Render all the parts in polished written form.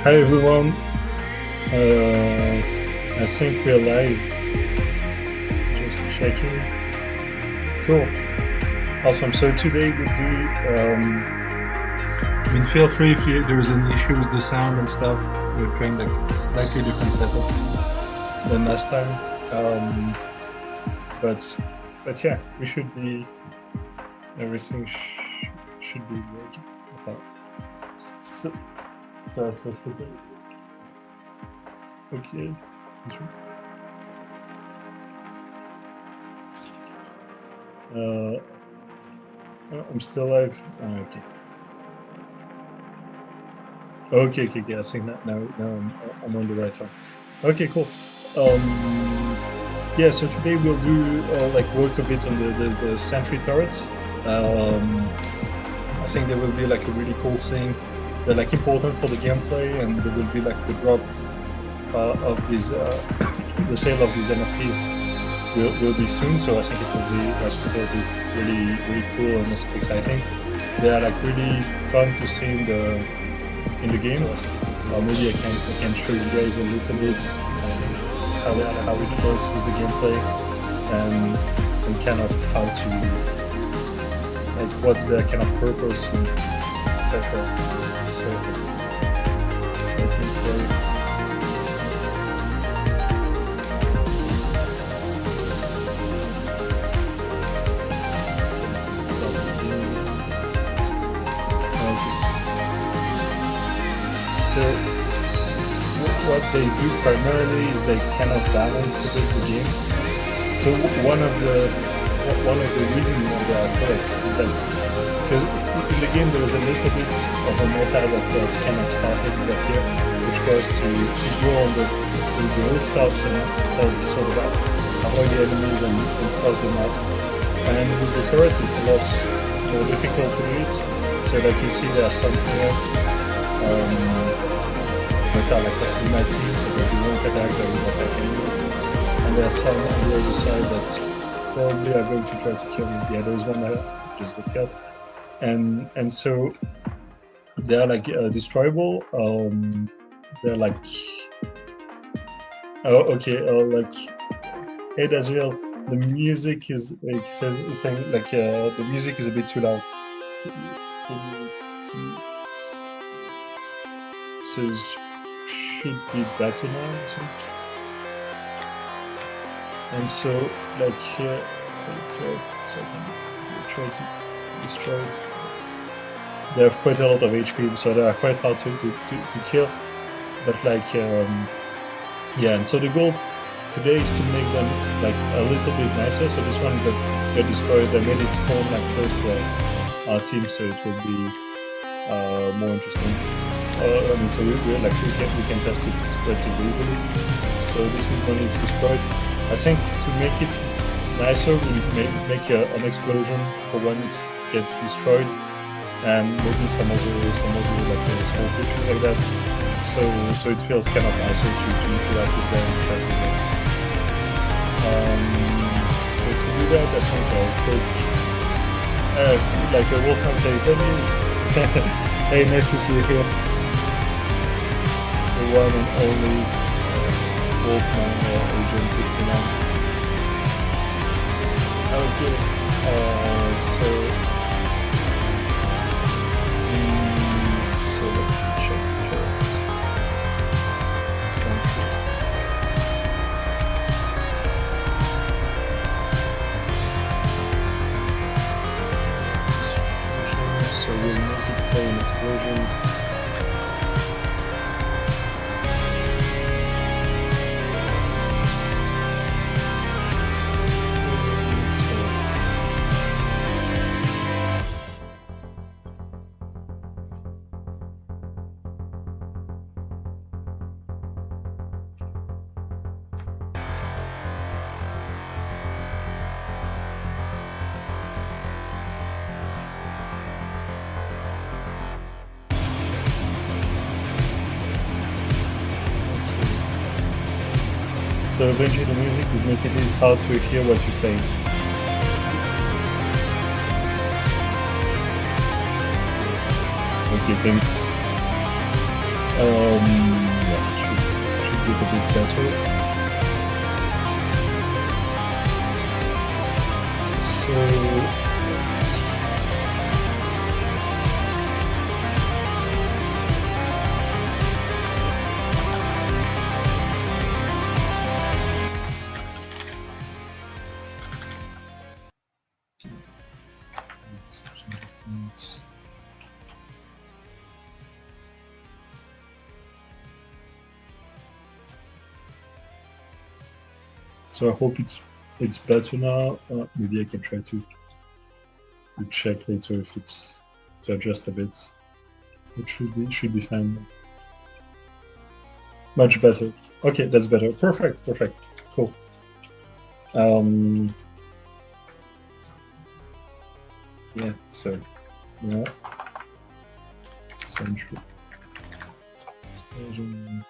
Hi everyone, I think we're live, just checking. Cool, awesome. So today would be, I mean, feel free if there is an issue with the sound and stuff. We're trying like slightly different setup than last time, but yeah, we should be, everything should be working. So okay. I'm still live. Okay. I think that now I'm on the right one. Okay, cool. Yeah. So today we'll do like work a bit on the sentry turrets. I think there will be like a really cool thing. They're like important for the gameplay, and there will be like the drop of these, the sale of these NFTs will be soon. So I think it will be really cool and exciting. They are like really fun to see in the game. Maybe I can show you guys a little bit how it works with the gameplay and kind of how to, like, what's their kind of purpose and etc. So I think so what they do primarily is they kind of balance a bit the game. So one of the reasons why they are turrets is that because in the game there was a little bit of a meta that was kind of started back here, which was to go on the rooftops and sort of avoid the enemies and cross them out. And with the turrets it's a lot more difficult to do it. So like you see there are some here that are like in my team, so that you won't attack, they will attack enemies. And there are some on the other side that probably are going to try to kill me. Yeah, there's one that just got killed. And so they're like destroyable. They're like, like, hey Dazriel, the music is like saying like the music is a bit too loud. So it should be better now, I think. And so like here, so I can try to destroy it. They have quite a lot of HP, so they are quite hard to kill. But like, yeah, and so the goal today is to make them like a little bit nicer. So this one got destroyed. They made it spawn like close to our team, so it will be more interesting. I mean, so we can test it relatively easily. So this is when it's destroyed. I think to make it nicer, we make an explosion for when it gets destroyed, and maybe some other like small features like that. So it feels kind of nicer to interact with them. So to do that, I think I'll take like a Wolfman say, hey, nice to see you here. The one and only Wolfman Agent 69. Okay, so let's check the charts. So we'll multiply an explosion. So eventually the music is making it hard to hear what you're saying. Okay, thanks. Yeah, should get a bit better. So I hope it's better now. Maybe I can try to check later if it's to adjust a bit. It should be fine. Much better. Okay, that's better. Perfect. Cool. Yeah. So yeah. Central. Explosion.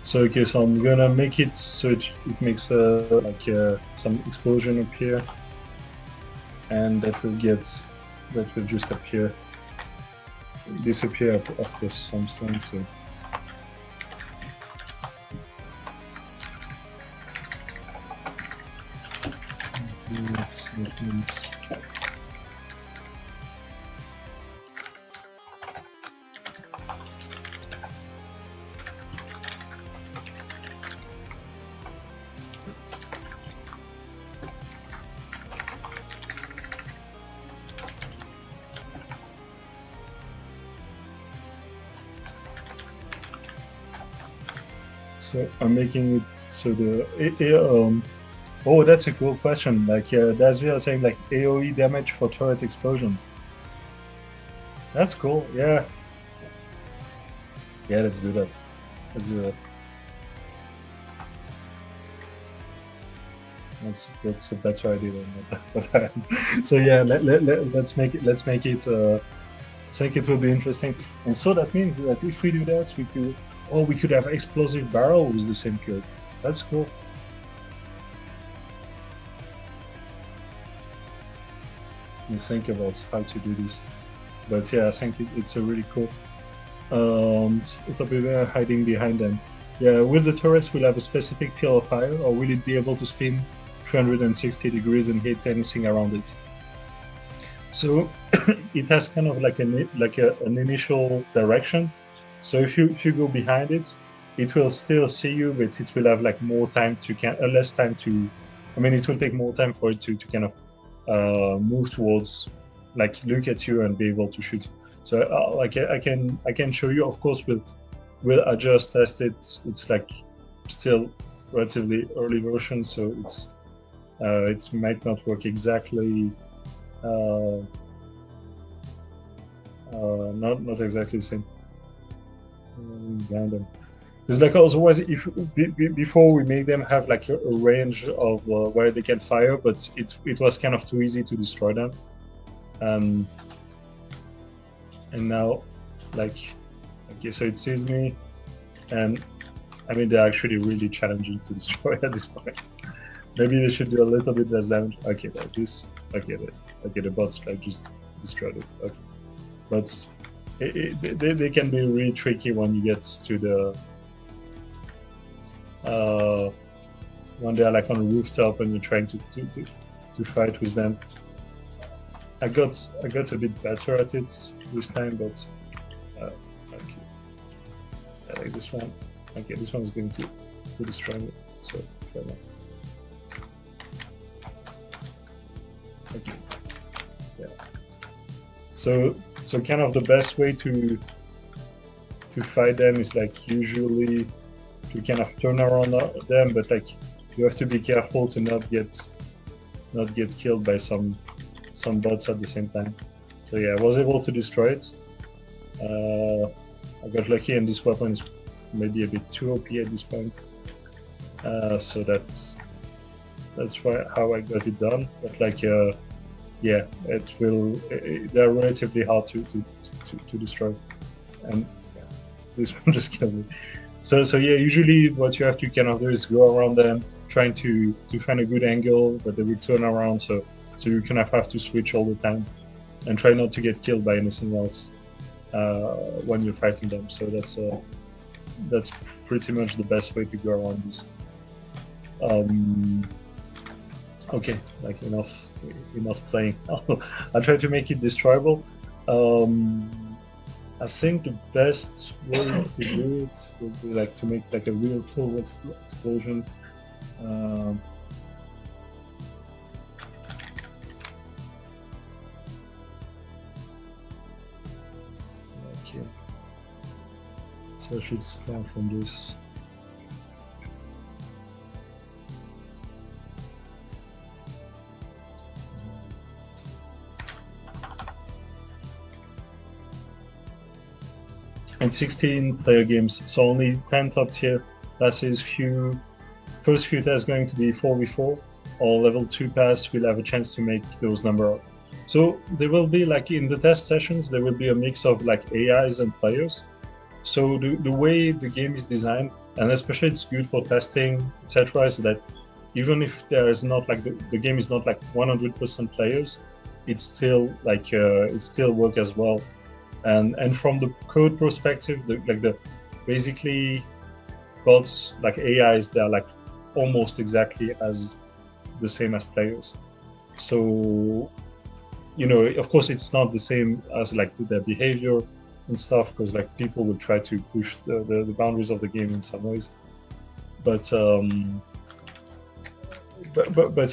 So okay, so I'm gonna make it so it makes some explosion up here, and that will just appear, disappear after something. So that means. So I'm making it so oh, that's a cool question. Like Dasvia saying like AOE damage for turret explosions. That's cool. Yeah. Yeah, let's do that. That's a better idea than what I had. So yeah, let's make it. I think it will be interesting. And so that means that if we do that, we could have explosive barrel with the same code. That's cool. You think about how to do this, but yeah, I think it's a really cool. Stop there, hiding behind them. Yeah, will the turrets will have a specific field of fire, or will it be able to spin 360 degrees and hit anything around it? So it has kind of like an initial direction. So if you go behind it, it will still see you, but it will have like more time to less time to. I mean, it will take more time for it to kind of move towards, like look at you and be able to shoot. So I can show you. Of course, we'll adjust, test it. It's like still relatively early version, so it might not work exactly. Not exactly the same. Random. It's like otherwise, if before we made them have like a range of where they can fire, but it was kind of too easy to destroy them. And now, like, okay, so it sees me, and I mean they're actually really challenging to destroy at this point. Maybe they should do a little bit less damage. Okay, like this. Okay, the bots like just destroyed it. Okay, but they can be really tricky when you get to the when they're like on a rooftop and you're trying to fight with them. I got a bit better at it this time, but okay. I like this one. Okay, this one is going to destroy me. So fair enough. Okay. Yeah. So kind of the best way to fight them is like usually to kind of turn around them, but like you have to be careful to not get killed by some bots at the same time. So yeah, I was able to destroy it. I got lucky, and this weapon is maybe a bit too OP at this point. So that's how I got it done. But like, yeah, it will. They're relatively hard to destroy, and yeah, this one just killed me. So yeah, usually what you have to kind of do is go around them, trying to find a good angle, but they will turn around. So you kind of have to switch all the time, and try not to get killed by anything else when you're fighting them. So that's pretty much the best way to go around this. Okay, like enough playing. I'll try to make it destroyable. I think the best way to do it would be like to make like a real full explosion. Okay, so I should start from this. And 16 player games, so only 10 top tier classes. First few tests going to be 4v4, or level 2 pass will have a chance to make those number up. So there will be like in the test sessions, there will be a mix of like AIs and players. So the way the game is designed, and especially it's good for testing, etc., is that even if there is not like the game is not like 100% players, it's still like it still work as well. And from the code perspective, the basically bots like AIs, they're like almost exactly as the same as players. So of course it's not the same as like their behavior and stuff, because like people will try to push the boundaries of the game in some ways. But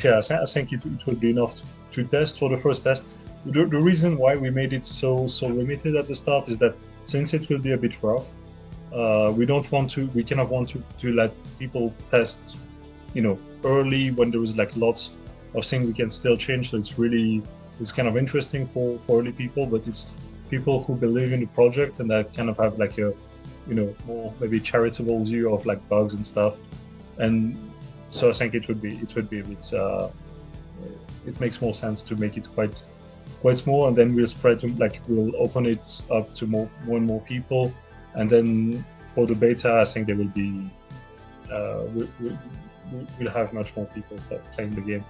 yeah, I think it would be enough to test for the first test. The reason why we made it so limited at the start is that since it will be a bit rough, we kind of want to let people test, early when there is like lots of things we can still change. So it's kind of interesting for early people, but it's people who believe in the project and that kind of have like a, more maybe charitable view of like bugs and stuff. And so I think it would be a bit, it makes more sense to make it quite small, and then we'll open it up to more and more people, and then for the beta, I think there will be we'll have much more people playing the game,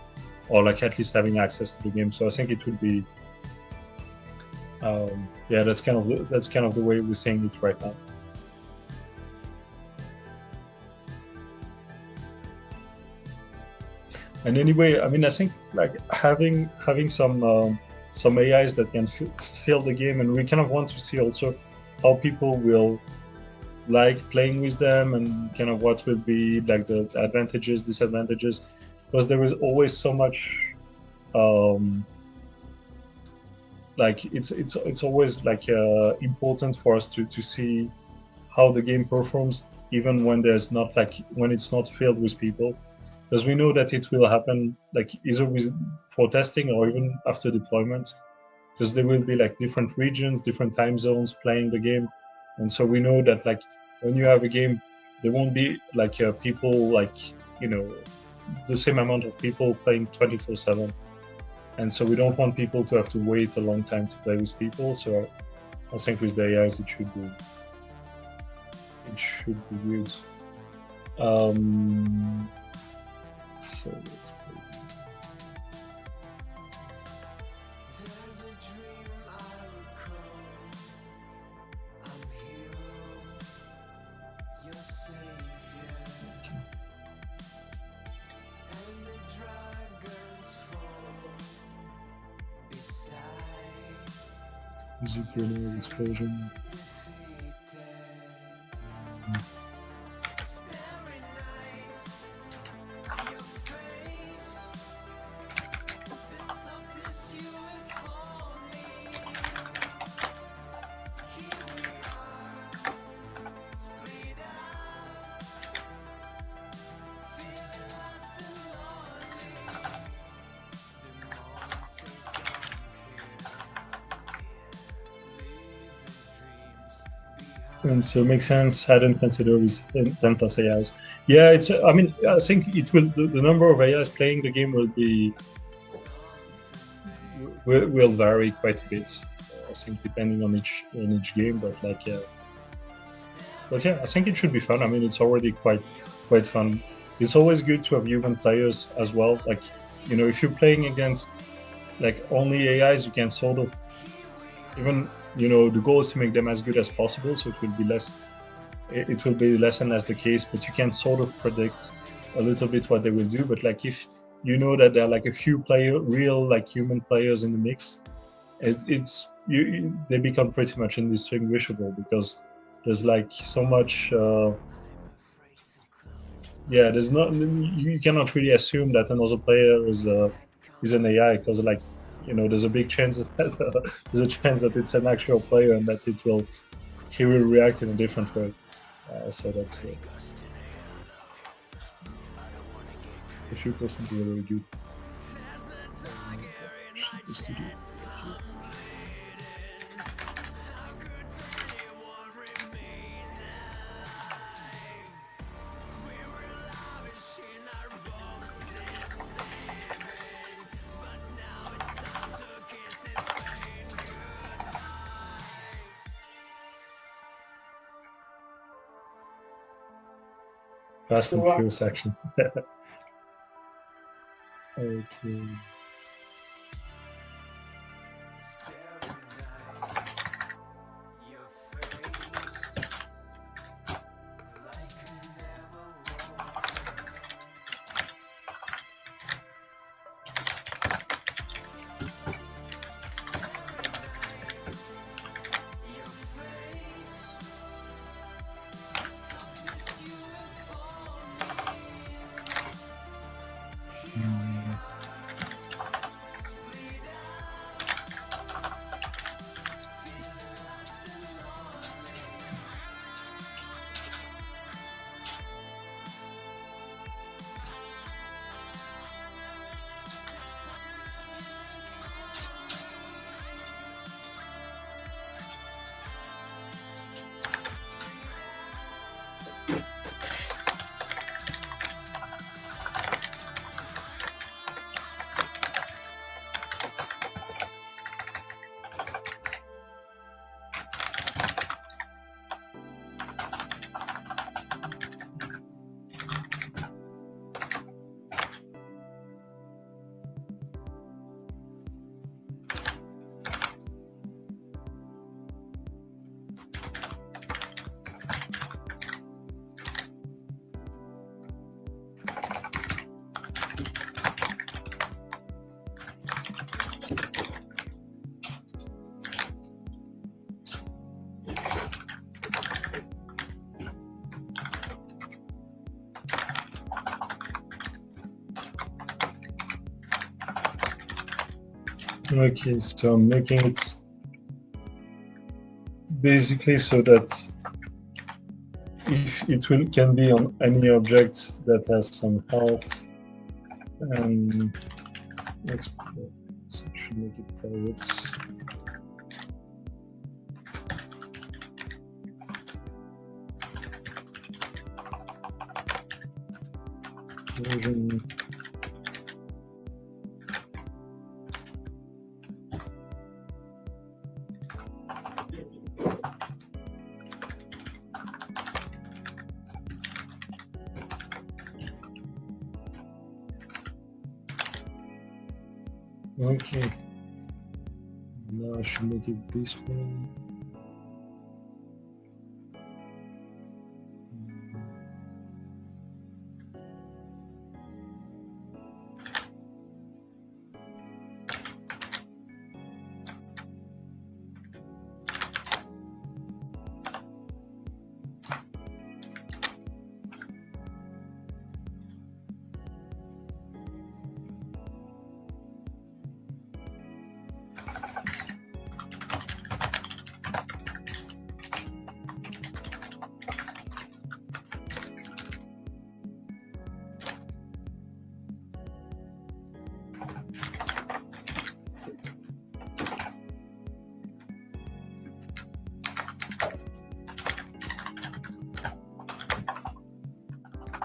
or like at least having access to the game. So I think it would be, yeah, that's kind of the way we're saying it right now. And anyway, I mean, I think like having some AIs that can fill the game, and we kind of want to see also how people will like playing with them, and kind of what will be like the advantages, disadvantages, because there is always so much, like it's always like important for us to see how the game performs, even when when it's not filled with people, because we know that it will happen like either for testing or even after deployment, because there will be like different regions, different time zones playing the game, and so we know that like when you have a game, there won't be like people like the same amount of people playing 24/7, and so we don't want people to have to wait a long time to play with people. So I think with the AIs it should be good. So let's play. Music-infused explosion. And so it makes sense. Hadn't considered with 10 plus AIs. Yeah, it's. I mean, I think it will. The number of AIs playing the game will vary quite a bit. I think depending on each game, but like yeah. But yeah, I think it should be fun. I mean, it's already quite fun. It's always good to have human players as well. Like, you know, if you're playing against like only AIs, you can sort of even, you know, the goal is to make them as good as possible. So it will be less and less the case, but you can sort of predict a little bit what they will do. But like if you know that there are like a few real like human players in the mix, they become pretty much indistinguishable because there's like so much. Yeah, there's not. You cannot really assume that another player is an AI because like, you know, there's a big chance that there's a chance that it's an actual player and that he will react in a different way. So that's a few percent is very good. Fast and Furious action. Okay. Okay, so I'm making it basically so that if it can be on any object that has some health, and let's so it should make it private. Version. Okay, now I should make it this one.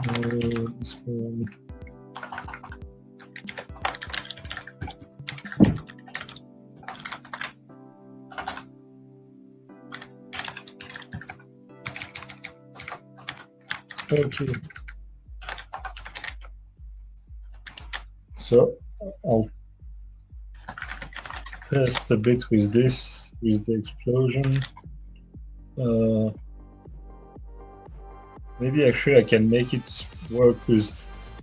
This one. Okay. So I'll test a bit with this, with the explosion. Maybe actually I can make it work with,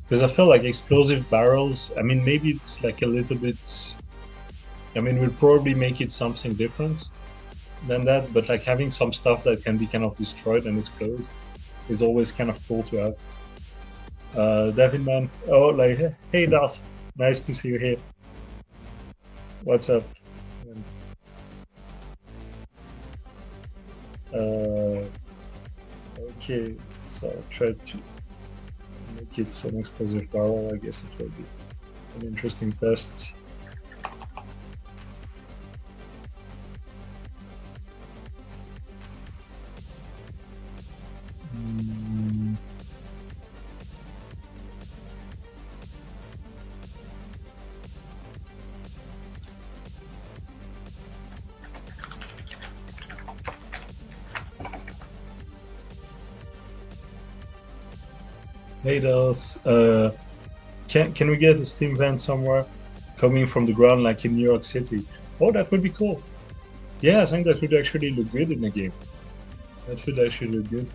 because I feel like explosive barrels, I mean, maybe it's like a little bit, I mean, we'll probably make it something different than that, but like having some stuff that can be kind of destroyed and explode is always kind of cool to have. David, man, oh, like, hey, Das, nice to see you here. What's up? Okay, so I'll try to make it an explosive barrel. I guess it will be an interesting test. Hey, Dels. Can we get a steam vent somewhere coming from the ground, like in New York City? Oh, that would be cool. Yeah, I think that would actually look good in the game. That would actually look good.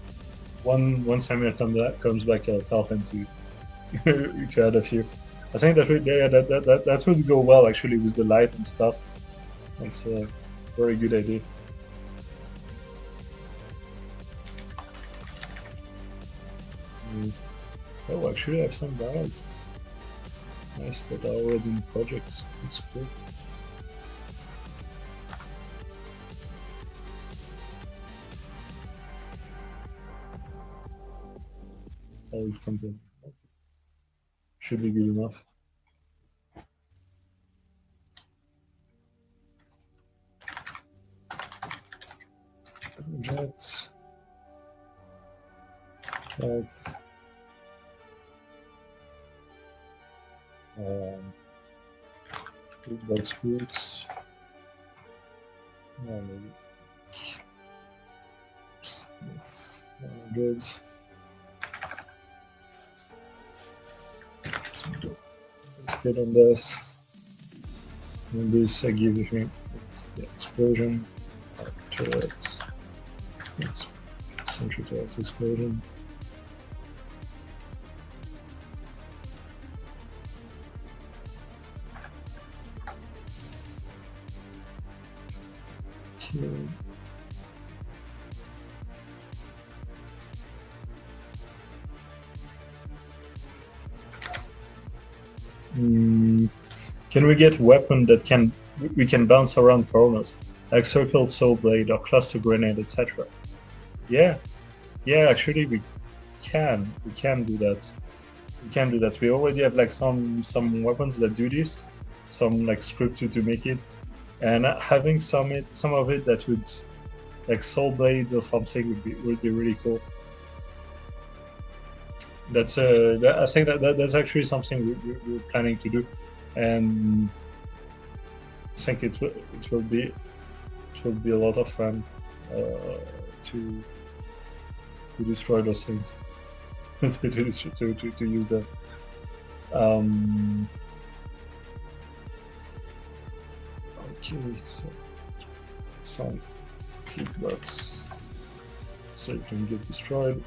Once Samuel comes back, I'll tell him to add a few. I think that would, yeah, that would go well actually with the light and stuff. That's a very good idea. Oh, actually, I have some barrels. Nice, that are already in projects. That's cool. Olive content. Should be good enough. Jets. Health. Box groups. Maybe. Yes. Good. Let's get on this. And this I give you the explosion. Turret. Central turret explosion. Okay. Can we get weapon that we can bounce around corners, like circle soul blade or cluster grenade, etc.? Yeah, actually we can do that. We can do that. We already have like some weapons that do this, some like script to make it, and having some of it that would, like soul blades or something, would be really cool. That's I think that's actually something we're planning to do, and I think it will be a lot of fun to destroy those things, to use them. Okay, so some heat blocks so it can get destroyed.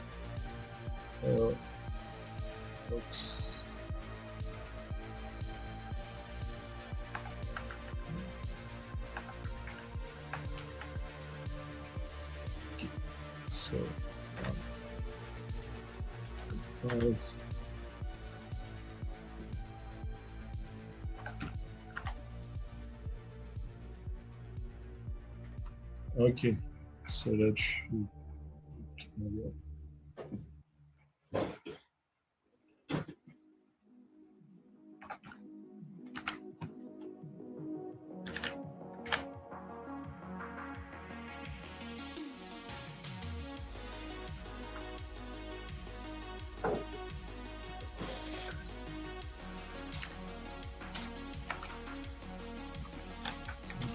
Oops. Okay. So, 5. Okay, so that should.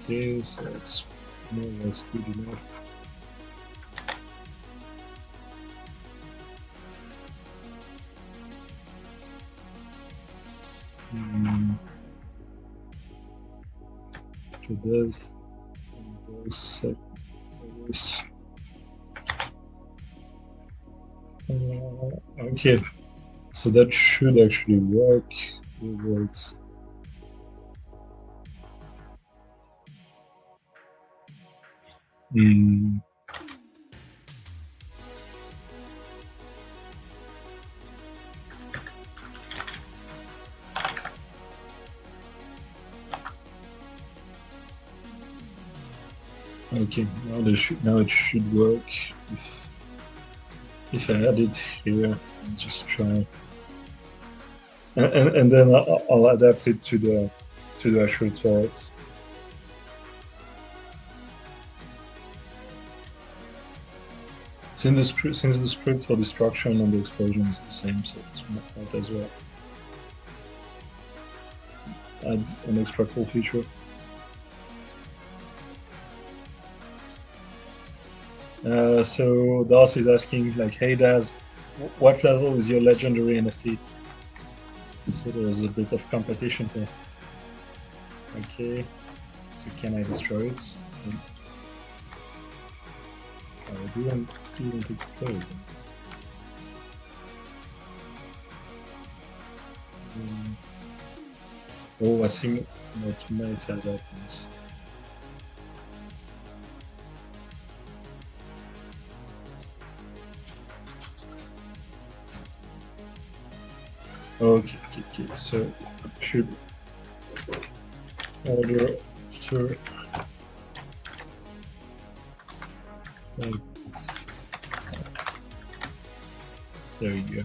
Okay, so that's more or less good enough. To this, okay, so that should actually work. It works. Okay, now it should work. If I add it here, I'll just try, and then I'll adapt it to the actual turret. Since the script for destruction and the explosion is the same, so it's might as well add an extra cool feature. So Das is asking, like, hey Daz, what level is your legendary NFT? So there's a bit of competition there. Okay, so can I destroy it? I do want to play it. Oh, I think that might have happens. Okay, so should order sure. There you go.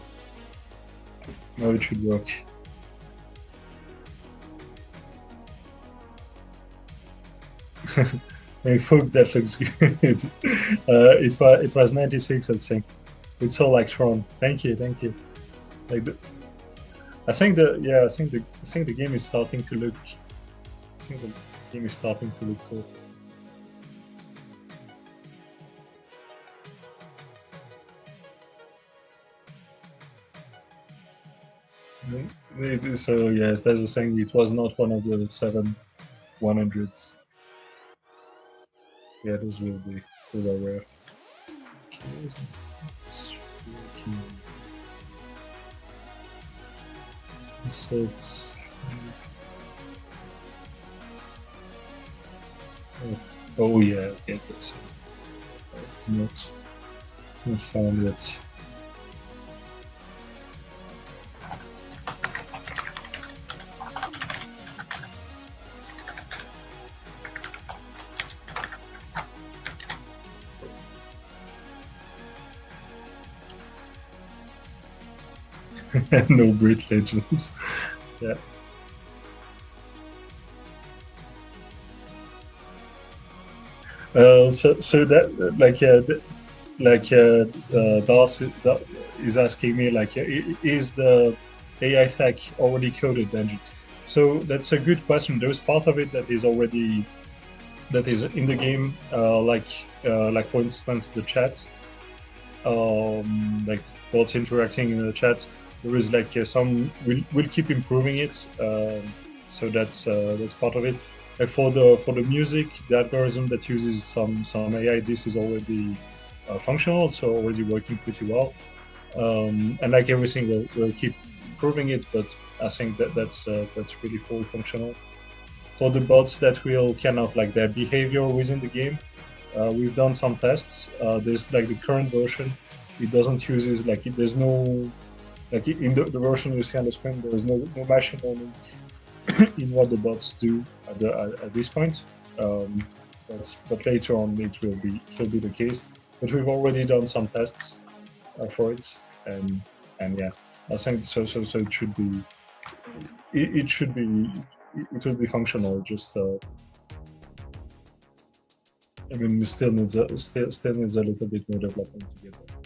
Now it should work. Hey, folk, that looks good. It was 96, I think. It's all like Tron. Thank you. Like I think the game is starting to look. I think the game is starting to look cool. So yes, as I was saying, it was not one of the 7 100s. Yeah, those are rare. It's oh yeah, okay, so it's not found yet. No Brit legends. Yeah. So that Das is asking me, like, is the AI tech already coded engine? So that's a good question. There's part of it that is already in the game, like for instance the chat, like bots interacting in the chat. There is like some we'll keep improving it, so that's part of it. Like for the music, the algorithm that uses some AI, this is already functional, so already working pretty well. And like everything, we'll keep improving it, but I think that's really fully functional. For the bots that will kind of like their behavior within the game, we've done some tests. There's like the current version, it doesn't use like there's no. Like in the version you see on the screen, there is no machine learning in what the bots do at this point. But later on it will be the case. But we've already done some tests for it, and yeah, I think so. It should be it will be functional. Just I mean, it still needs a little bit more development to get there.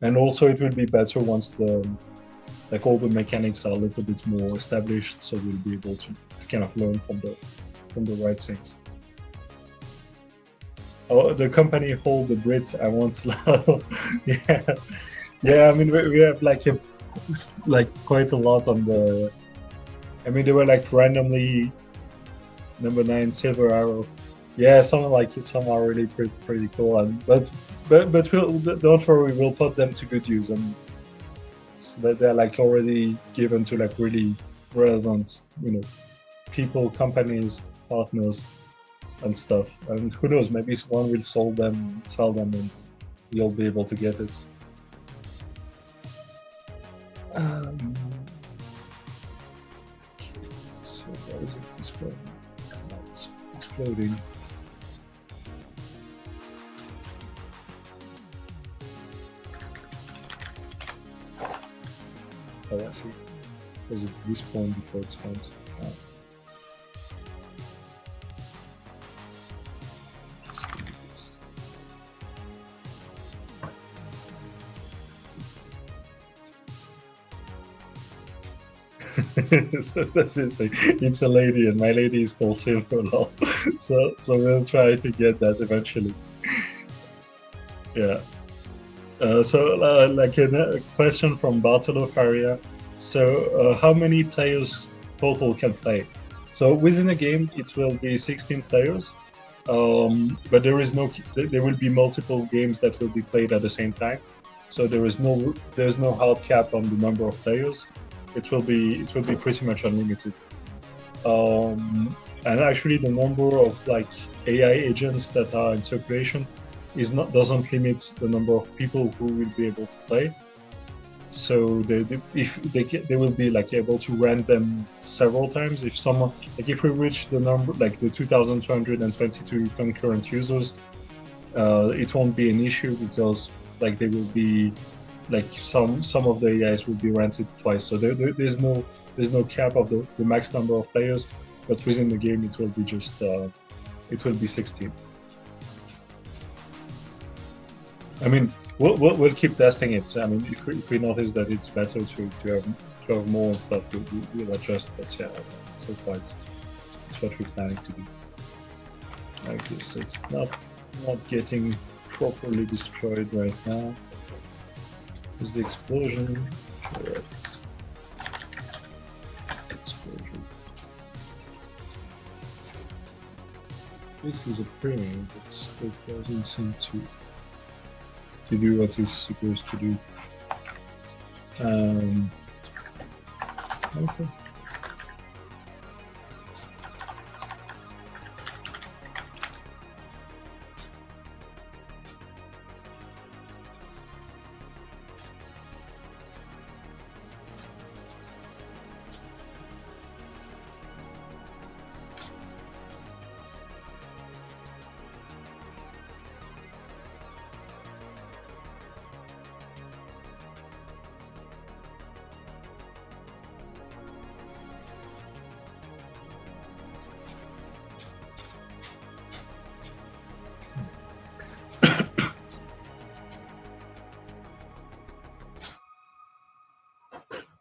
And also it will be better once all the mechanics are a little bit more established, so we'll be able to kind of learn from the right things. Oh, the company hold the Brit. I want to. Yeah, yeah. I mean, we have like quite a lot on the. I mean, they were like randomly number 9 Silver Arrow. Yeah, some are really pretty cool. And but don't worry, we'll put them to good use, and so that they're like already given to like really relevant, people, companies, partners, and stuff. And who knows, maybe one will sell them, and you'll be able to get it. Okay, so what is it displaying? It's exploding. Oh, I see. Because it's this point before it spawns. Oh. So that's it. It's a lady, and my lady is called Silver Law. So we'll try to get that eventually. Yeah. Like a question from Bartolo Faria. So, how many players total can play? So within a game, it will be 16 players, but there will be multiple games that will be played at the same time. So there's no hard cap on the number of players. It will be pretty much unlimited. And actually, the number of like AI agents that are in circulation doesn't limit the number of people who will be able to play. So they will be like able to rent them several times. If we reach the number like the 2,222 concurrent users, it won't be an issue because like they will be like some of the AIs will be rented twice. So there's no cap of the max number of players, but within the game it will be just it will be 16. I mean, we'll keep testing it. So, I mean, if we notice that it's better to have more stuff, we'll adjust. But yeah, so far it's what we're planning to do. I guess it's not getting properly destroyed right now. Is the explosion correct? Explosion. This is a premium, but it doesn't seem to do what it's supposed to do. Okay.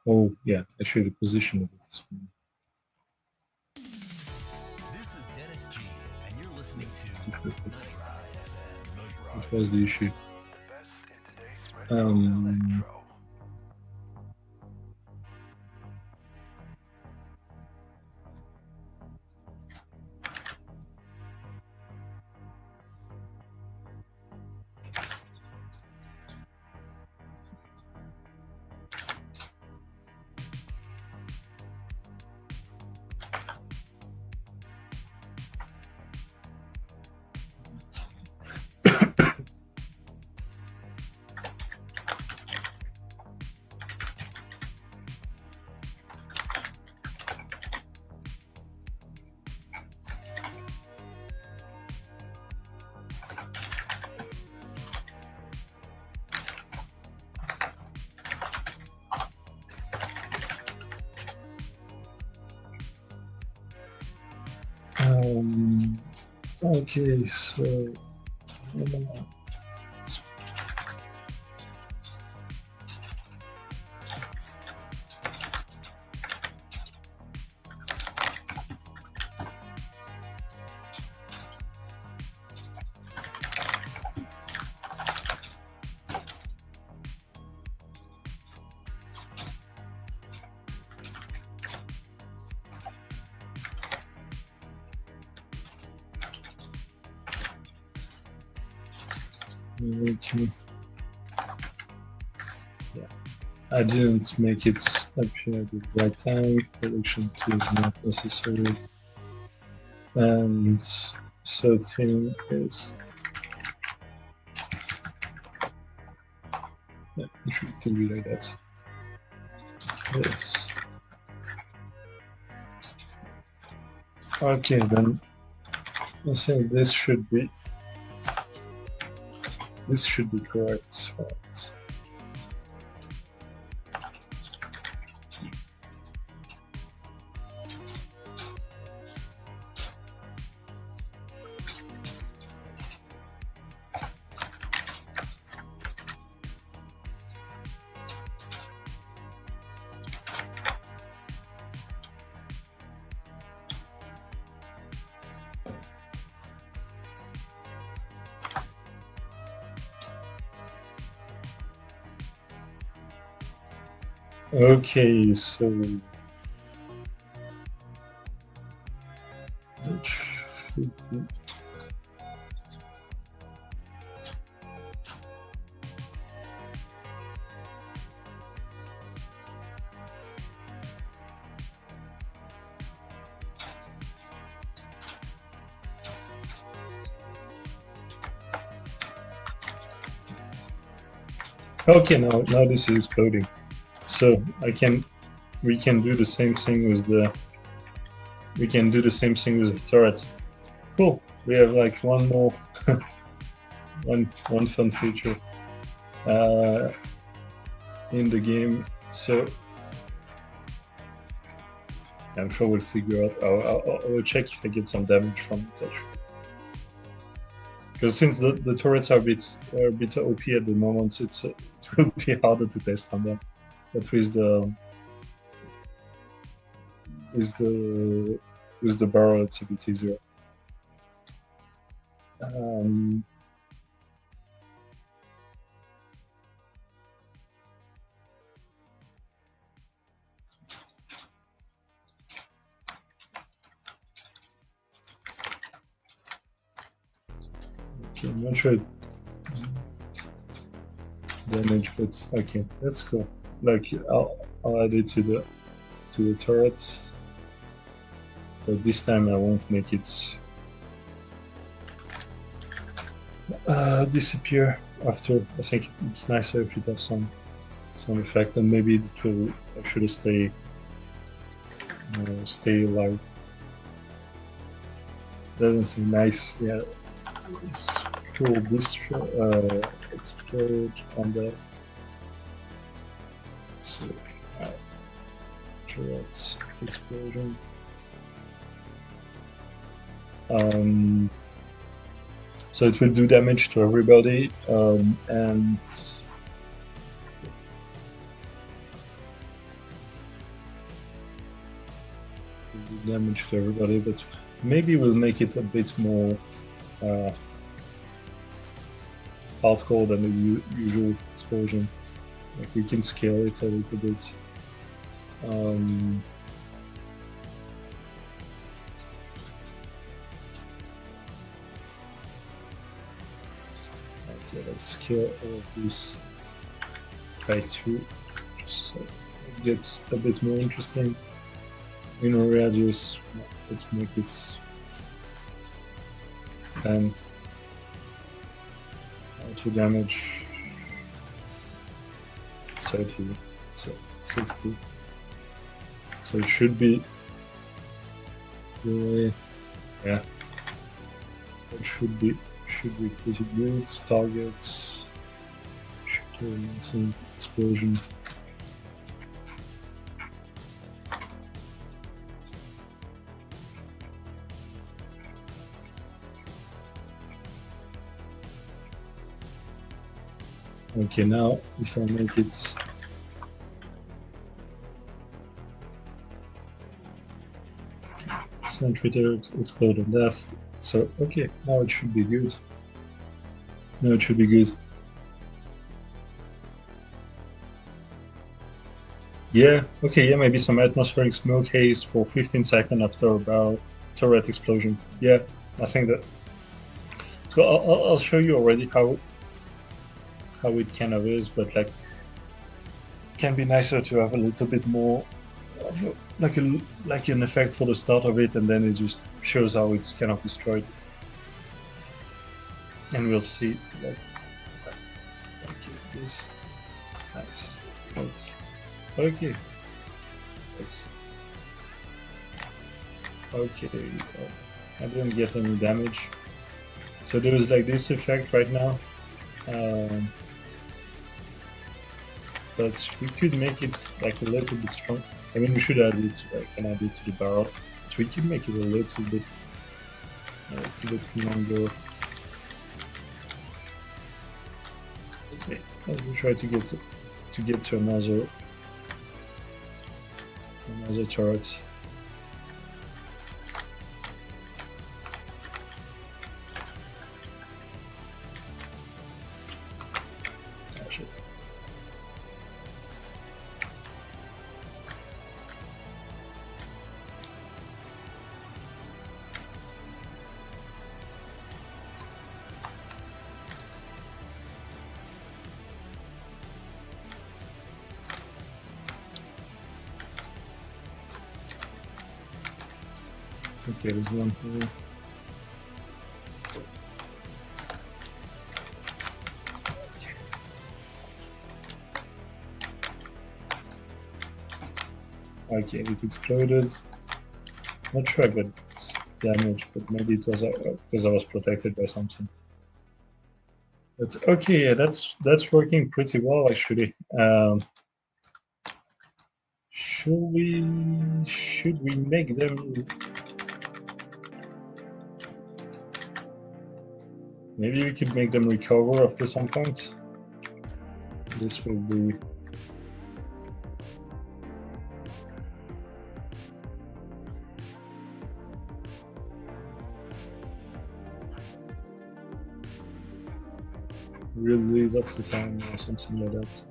Oh, yeah, actually the position of this one. This is Dennis G, and you're listening to What was the issue? Okay, so Okay. Yeah, I didn't make it appear at the right time. Prediction key is not necessary. And 13 is, yeah, it can be like that. Yes. Okay, then I think this should be correct. Right. Okay, so that should be. Okay, now this is exploding. So we can do the same thing with the turrets. Cool. We have like one more one fun feature in the game. So I'm sure we'll figure out. I'll check if I get some damage from it actually. Because since the turrets are a bit OP at the moment, it will be harder to test on them. But with the barrel, it's a bit easier. Okay, I'm not sure damage, but okay, that's cool. Like I'll add it to the turrets, but this time I won't make it disappear after. I think it's nicer if it has some effect, and maybe it will actually stay alive. Doesn't seem nice. Yeah, it's cool. Explode on death. So turrets explosion. So it will do damage to everybody, and damage to everybody, but maybe we'll make it a bit more hardcore than the usual explosion. Like we can scale it a little bit. Okay, let's scale all of this by 2, just so it gets a bit more interesting. In a radius, let's make it 10. To damage 30, so 60. So it should be really, yeah. It should be pretty good. Targets should do some explosion. Okay, now if I make it centrifugal explode on death, so okay, now it should be good. Now it should be good. Yeah, okay, yeah, maybe some atmospheric smoke haze for 15 seconds after a barrel turret explosion. Yeah, I think that. So I'll show you already how how it kind of is, but like can be nicer to have a little bit more of like an effect for the start of it, and then it just shows how it's kind of destroyed. And we'll see like this. Nice. That's okay. That's okay. I didn't get any damage. So there is like this effect right now. But we could make it like a little bit strong. I mean, we should add it, can add it to the barrel. So we could make it a little bit longer. Okay, let me try to get to another turret. Okay, there's one here. Okay, it exploded. Not sure I got damage, but maybe it was because I was protected by something. But okay, yeah, that's working pretty well actually. Should we make them? Maybe we could make them recover after some point. This will be. Really off the time or something like that.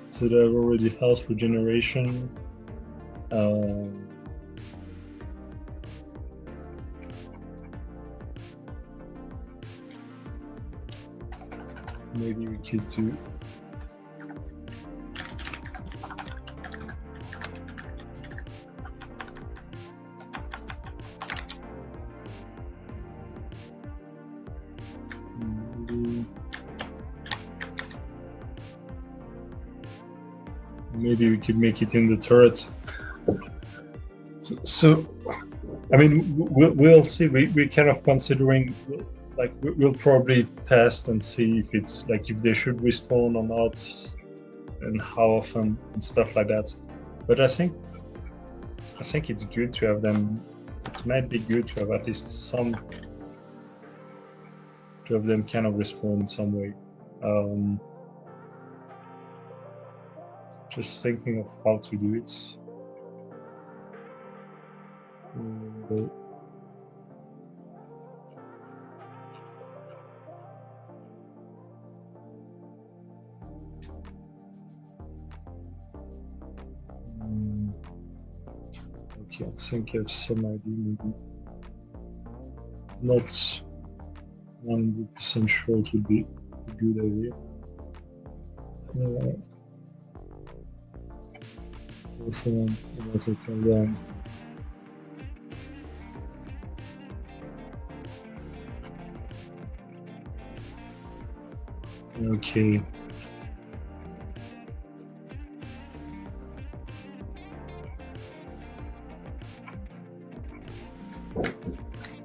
So they have already health regeneration. Maybe we could do. Maybe we could make it in the turret. So, I mean, we'll see. We're kind of considering, like, we'll probably test and see if it's like if they should respawn or not, and how often and stuff like that. But I think it's good to have them. It might be good to have at least some. To have them kind of respawn in some way. Just thinking of how to do it. Okay, I think I have some idea, maybe. Not 100% sure it would be a good idea. Perform auto countdown. Okay.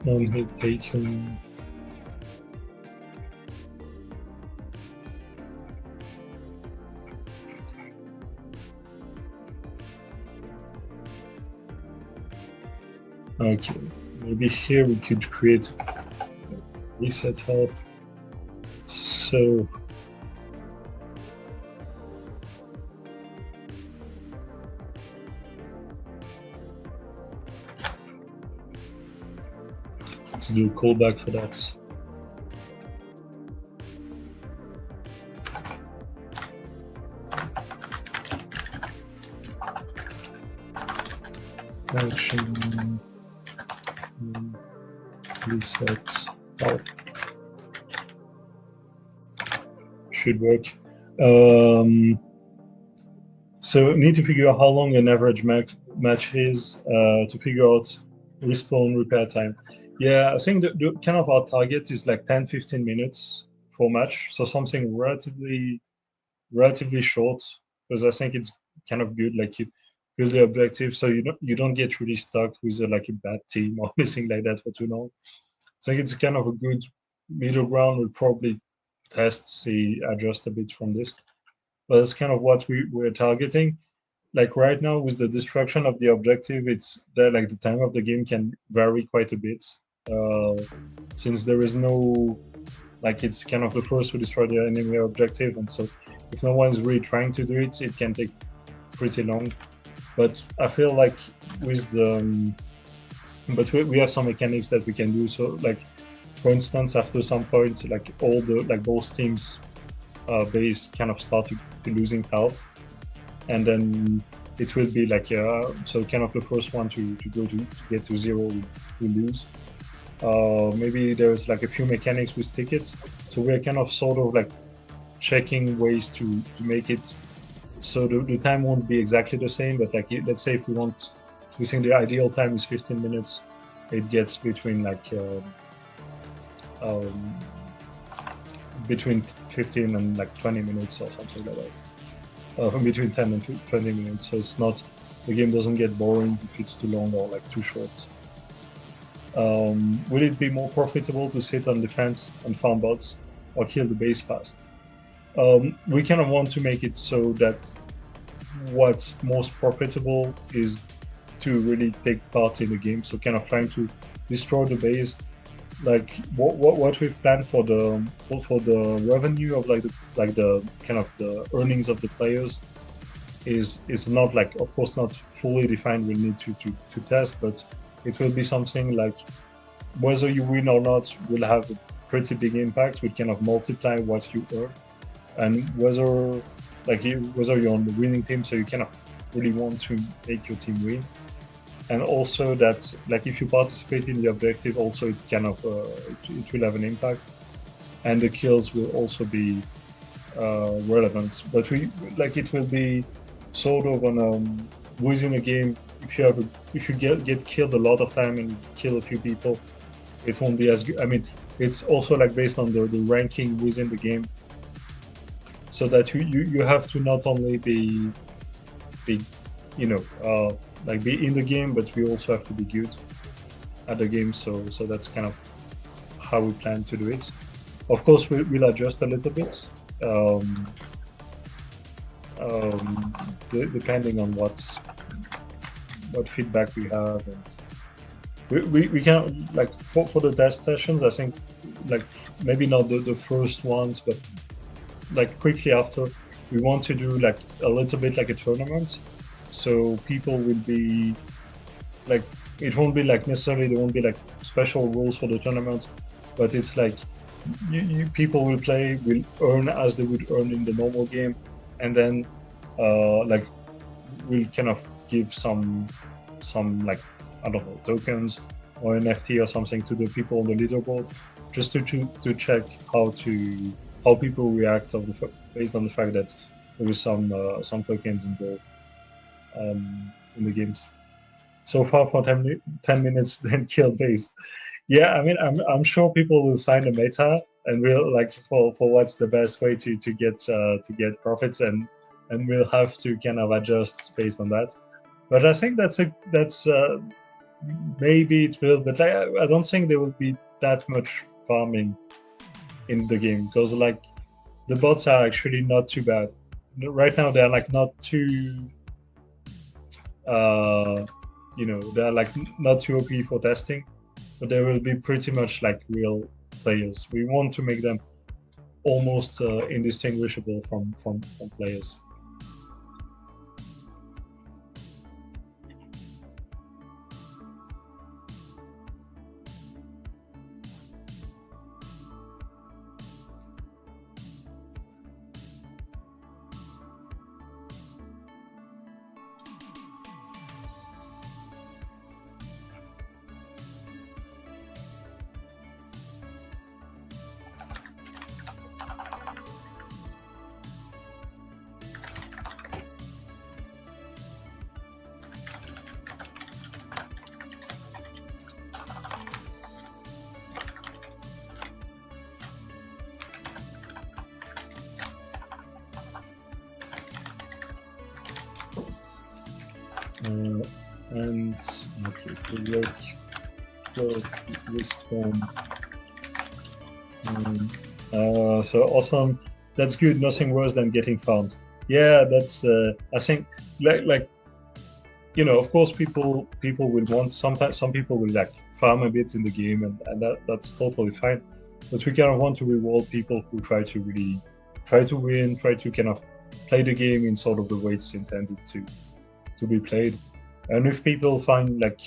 One hit taken. Okay, maybe here we could create reset health. So let's do a callback for that. Action reset health. should work. So need to figure out how long an average match is to figure out respawn repair time. Yeah, I think the kind of our target is like 10-15 minutes for match, so something relatively short, because I think it's kind of good. Like you build the objective, so you don't get really stuck with like a bad team or anything like that for too long. So I think it's kind of a good middle ground. We'll probably see, adjust a bit from this, but that's kind of what we're targeting. Like right now with the destruction of the objective, it's that like the time of the game can vary quite a bit, since there is no, like, it's kind of the first to destroy the enemy objective, and so if no one's really trying to do it, it can take pretty long. But I feel like with the but we have some mechanics that we can do. So like, for instance, after some points, like all the like both teams base kind of start to losing health, and then it will be like so kind of the first one to get to zero will lose. Maybe there's like a few mechanics with tickets, so we're kind of sort of like checking ways to make it so the time won't be exactly the same, but like let's say if we think the ideal time is 15 minutes, it gets between like between 15 and like 20 minutes or something like that. Between 10 and 20 minutes, so it's not, the game doesn't get boring if it's too long or like too short. Will it be more profitable to sit on defense and farm bots or kill the base fast? We kind of want to make it so that what's most profitable is to really take part in the game. So kind of trying to destroy the base. Like what we've planned for the revenue of like the kind of the earnings of the players is not, like, of course not fully defined. We'll need to test, but it will be something like whether you win or not will have a pretty big impact. We kind of multiply what you earn, and whether you're on the winning team, so you kind of really want to make your team win, and also that like if you participate in the objective, also it kind of it will have an impact, and the kills will also be relevant. But it will be sort of on within a game. If you get killed a lot of time and kill a few people, it won't be as good. I mean, it's also like based on the ranking within the game, so that you have to not only be like be in the game, but we also have to be good at the game. So that's kind of how we plan to do it. Of course, we'll adjust a little bit, depending on what feedback we have. And we can, like, for the test sessions, I think, like, maybe not the first ones, but like quickly after, we want to do like a little bit like a tournament. So people will be like, it won't be like necessarily, there won't be like special rules for the tournament, but it's like people will play, will earn as they would earn in the normal game, and then like we'll kind of give some like, I don't know, tokens or NFT or something to the people on the leaderboard, just to check how people react based on the fact that there is some tokens involved in the games. So far for 10 minutes, then kill base. Yeah, I mean, I'm sure people will find a meta, and we'll like for what's the best way to get profits, and we'll have to kind of adjust based on that. But I think that's maybe it will, but I don't think there will be that much farming in the game, because like the bots are actually not too bad right now. They're like not too they're like not too OP for testing, but they will be pretty much like real players. We want to make them almost indistinguishable from players. And okay, the work flow respawn. So awesome. That's good. Nothing worse than getting farmed. Yeah, that's. I think like of course people will want, sometimes some people will like farm a bit in the game, and that's totally fine. But we kind of want to reward people who try to really try to win, try to kind of play the game in sort of the way it's intended to be played. And if people find like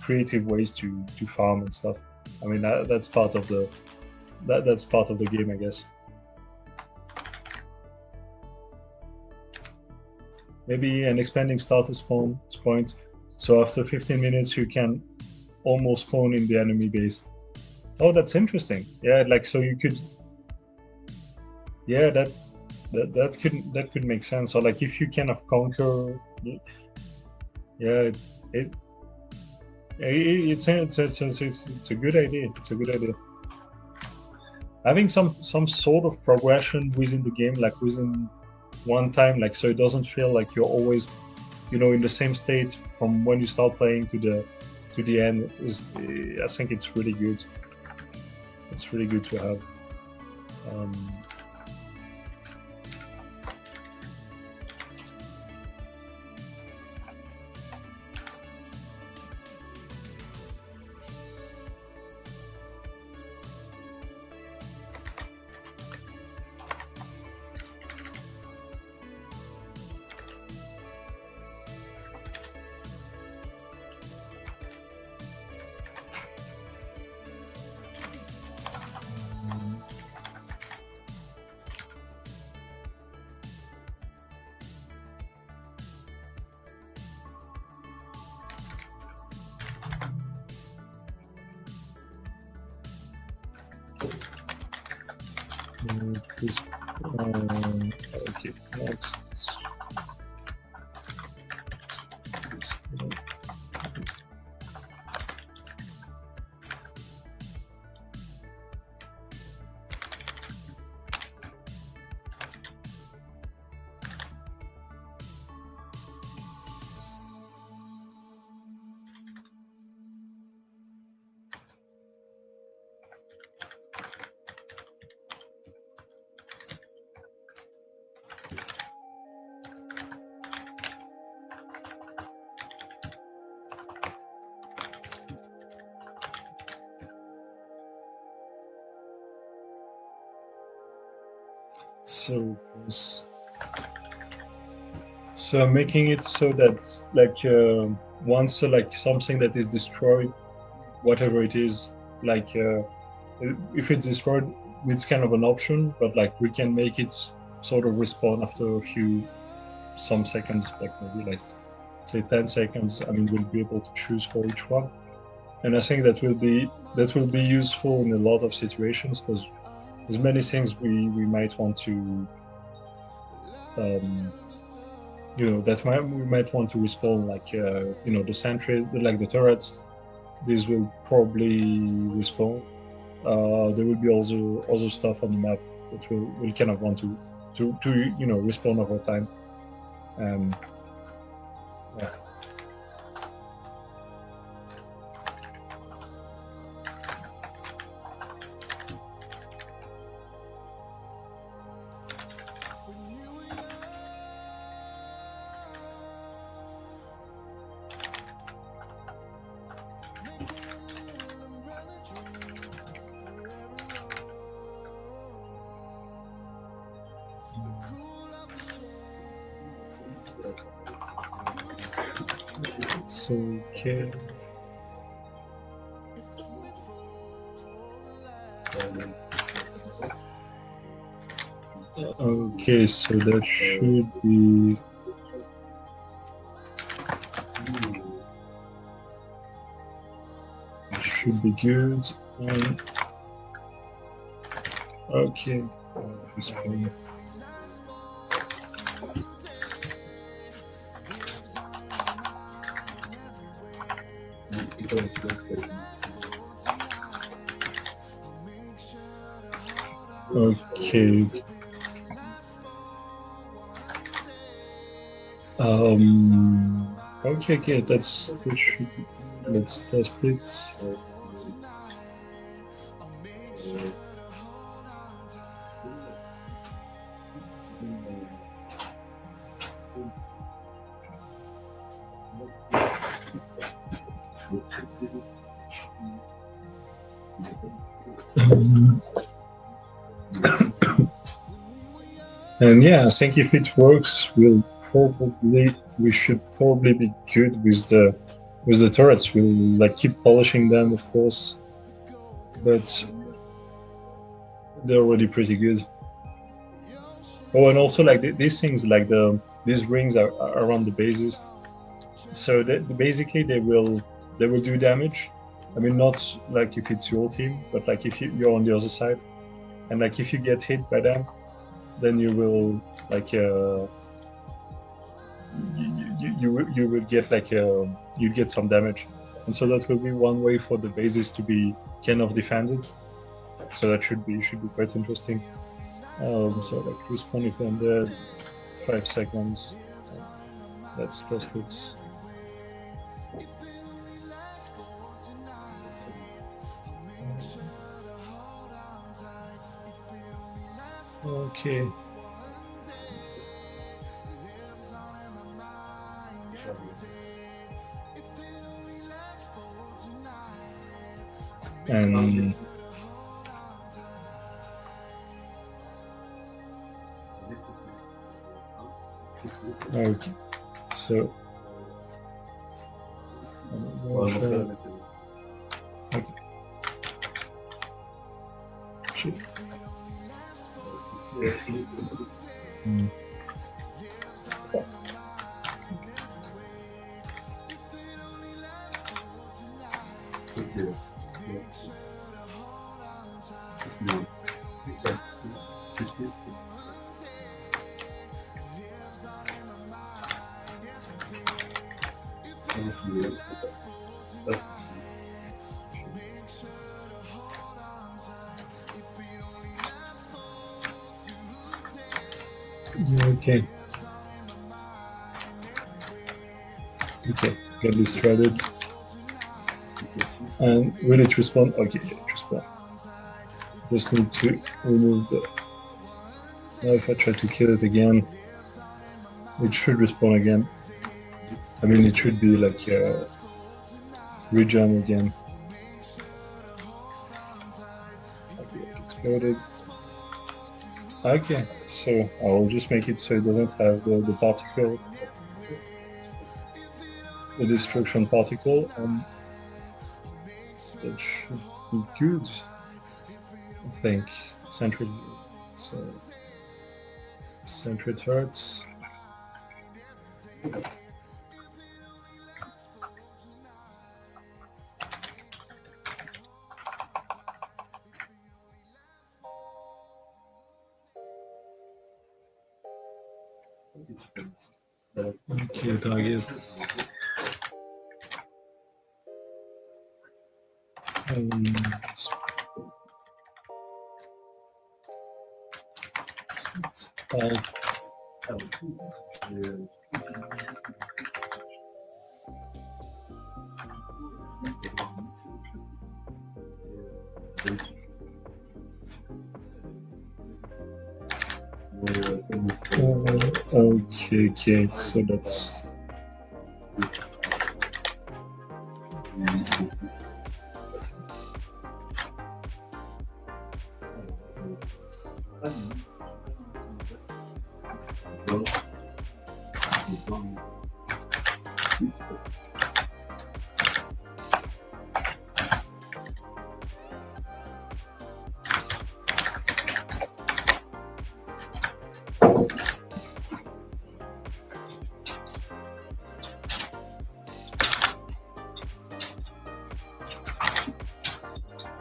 creative ways to farm and stuff, I mean that's part of that's part of the game, I guess. Maybe an expanding starter spawn point. So after 15 minutes, you can almost spawn in the enemy base. Oh, that's interesting. Yeah, like so you could. Yeah, that could make sense. Or like if you kind of conquer. Yeah, it's a good idea. It's a good idea. Having some sort of progression within the game, like within one time, like so it doesn't feel like you're always in the same state from when you start playing to the end, is I think it's really good. It's really good to have. Please, okay, next. So making it so that like once like something that is destroyed, whatever it is, like if it's destroyed, it's kind of an option, but like we can make it sort of respawn after some seconds, like maybe like say 10 seconds. I mean, we'll be able to choose for each one, and I think that will be useful in a lot of situations, because there's many things we might want to that we might want to respawn, like the sentries, like the turrets. These will probably respawn. There will be also other stuff on the map that will kind of want to respawn over time. Yeah. So okay. Okay, so that should be good. Okay. Okay. Okay, that should, let's test it. And yeah, I think if it works, we should probably be good with the turrets. We'll like keep polishing them, of course, but they're already pretty good. Oh, and also like these things, like these rings are around the bases, so basically they will do damage. I mean, not like if it's your team, but like if you're on the other side, and like if you get hit by them, then you will like you will get like you get some damage, and so that will be one way for the bases to be kind of defended. So that should be quite interesting. So like respawn if I'm dead, 5 seconds. Let's test it. Okay. And okay, so okay. Okay. Okay, get this threaded. And will it respawn? Okay, yeah, it respawn. Just need to remove the. Now if I try to kill it again, it should respawn again. I mean, it should be like regen again. Okay, it exploded. Okay, so I will just make it so it doesn't have the particle, the destruction particle, and that should be good. I think central. So central turrets. Okay, targets. Okay, so that's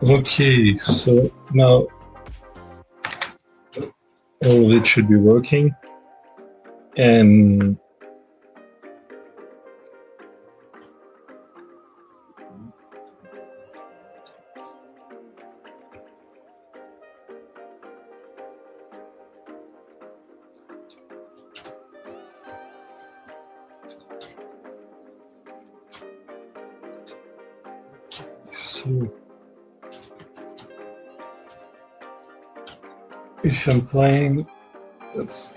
okay. So now all of it should be working, and So if I'm playing, that's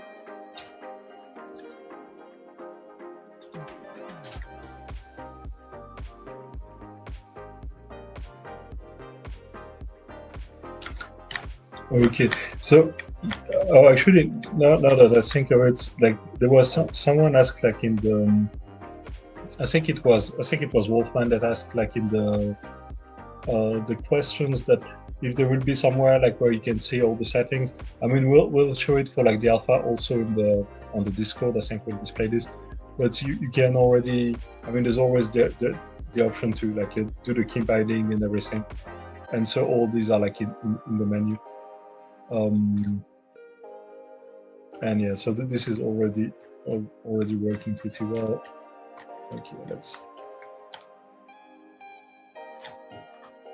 okay. So oh, actually, now that I think of it, like there was someone asked like in the I think it was Wolfman that asked like in the questions that if there would be somewhere like where you can see all the settings. I mean, we'll show it for like the alpha also on the Discord. I think we'll display this, but you can already. I mean, there's always the option to like do the key binding and everything, and so all these are like in the menu. And yeah, so this is already working pretty well. Okay, let's.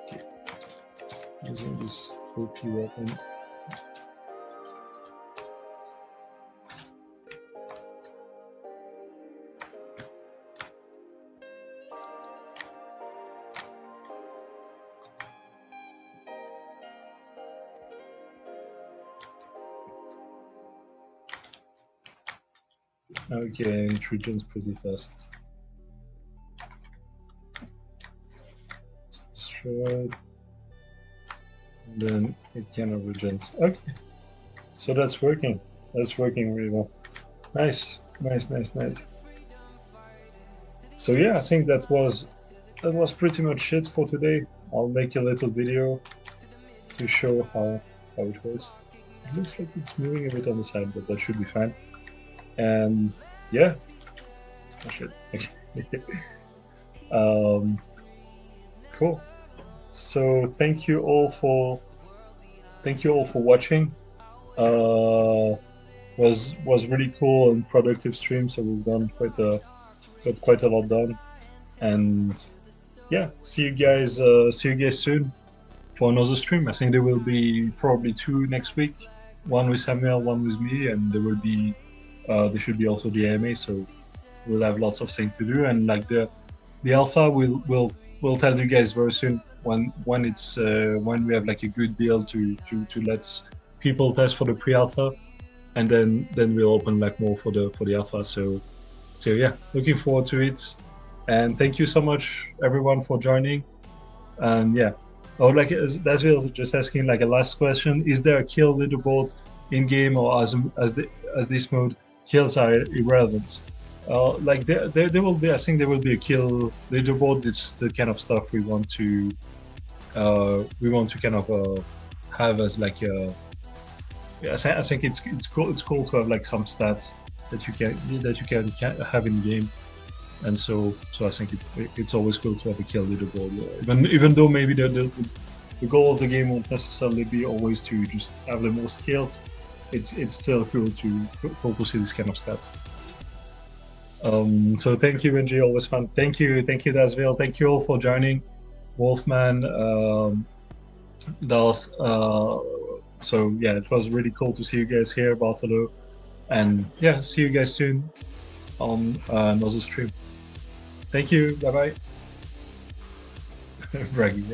Okay. Using this OP weapon. Okay, it regens pretty fast. It's destroyed. And then it kind of regens. Okay. So that's working. That's working really well. Nice. So yeah, I think that was pretty much it for today. I'll make a little video to show how it works. It looks like it's moving a bit on the side, but that should be fine. And yeah, I should. Cool. So thank you all for watching. Was really cool and productive stream. So we've done got quite a lot done. And yeah, see you guys soon for another stream. I think there will be probably 2 next week. One with Samuel, one with me, and there should be also the AMA. So we'll have lots of things to do. And like the alpha, we'll tell you guys very soon when we have like a good build to let people test for the pre-alpha, and then we'll open like more for the alpha. So yeah, looking forward to it. And thank you so much everyone for joining. And yeah, like Dasville is just asking like a last question: is there a kill leaderboard in game, or as this mode kills are irrelevant? Like there will be. I think there will be a kill leaderboard. It's the kind of stuff we want to kind of have as like a. Yeah, I think it's cool to have like some stats that you can have in game. And so I think it's always cool to have a kill leaderboard. Even though maybe the goal of the game won't necessarily be always to just have the most kills, it's still cool to see this kind of stats. So thank you, NG, always fun. Thank you, Dasville. Thank you all for joining, Wolfman, Dals. So yeah, it was really cool to see you guys here, Bartolo, and yeah, see you guys soon on another stream. Thank you. Bye bye. Bragging.